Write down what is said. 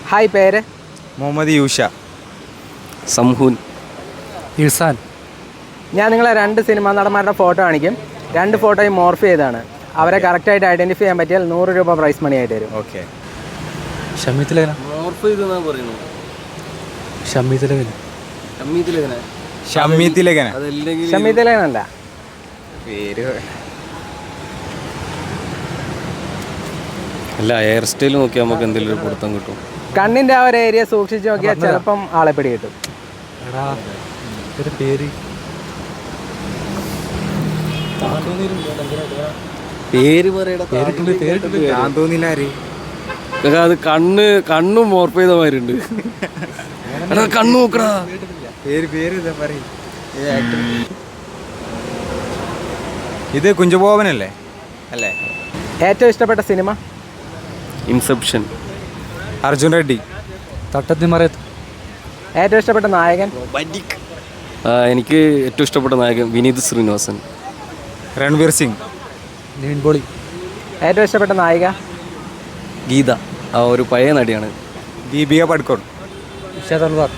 Hi, പേര്? മുഹമ്മദ് യൂഷ. സംഹൂൻ. ഇർസാൻ. ഞാൻ നിങ്ങളെ 2 സിനിമാ നടന്മാരുടെ ഫോട്ടോ കാണിക്കും. 2 ഫോട്ടോയും മോർഫ് ചെയ്താണ്. അവരെ കറക്റ്റായിട്ട് ഐഡൻറ്റിഫൈ ചെയ്യാൻ പറ്റിയാൽ 100 രൂപ പ്രൈസ് മണി ആയിട്ട് തരും. ഓക്കെ. ഷമീത്തിലേന. മോർഫ് ചെയ്തെന്നാ പറയുന്നു. ഷമീത്തിലേന. ഷമ്മീത്തിലേന. ഷമ്മീത്തിലേക്കന. അതല്ലെങ്കിൽ ഷമീത്തിലേനല്ല. പേര് അല്ല, ഹെയർ സ്റ്റൈൽ നോക്കിയാൽ നമുക്ക് എന്തെങ്കിലും ഒരു കൊടുത്തം കിട്ടും. കണ്ണിൻ്റെ ആ ഒരു ഏരിയ സൂക്ഷിച്ച് നോക്കിയാൽ ചിലപ്പം ആളെ പിടി കിട്ടും. എടാ ഒരു പേര് പേര് പറയടാ. ഞാൻ തോന്നില്ല ആര്. അത് കണ്ണും മോർഫ് ചെയ്ത മാതിരി ഉണ്ട്. എടാ കണ്ണു നോക്കടാ. പേര് ഇതാ പറയും. ഇത് കുഞ്ചുബോബനല്ലേ അല്ലേ? ഏറ്റവും ഇഷ്ടപ്പെട്ട സിനിമ? ഇൻസെപ്ഷൻ. അർജുൻ റെഡ്ഡി. തട്ടത്തി മറയത്ത്. ഏറ്റവും ഇഷ്ടപ്പെട്ട നായകൻ? എനിക്ക് ഏറ്റവും ഇഷ്ടപ്പെട്ട നായകൻ വിനീത് ശ്രീനിവാസൻ. രൺവീർ സിംഗ്. നീൻ ബോളി. ഏറ്റവും ഇഷ്ടപ്പെട്ട നായിക? ഗീത. ആ ഒരു പഴയ നടിയാണ്. ദീപിക പടുക്കോൺ. ഇഷാ തൽവാർ.